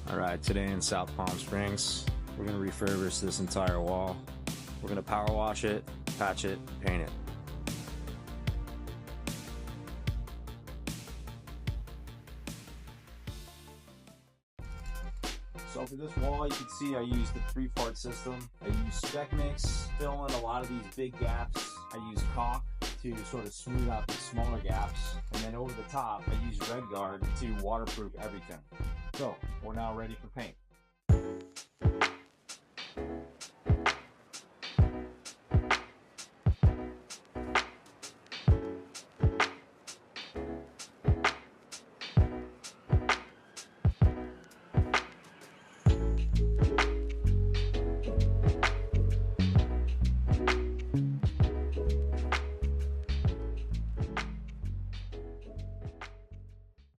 Alright, today in South Palm Springs, we're going to refurbish this entire wall. We're going to power wash it, patch it, paint it. So for this wall, you can see I used the 3-part system. I use spec mix, fill in a lot of these big gaps. I use caulk to sort of smooth out the smaller gaps. And then over the top, I use red guard to waterproof everything. So we're now ready for paint.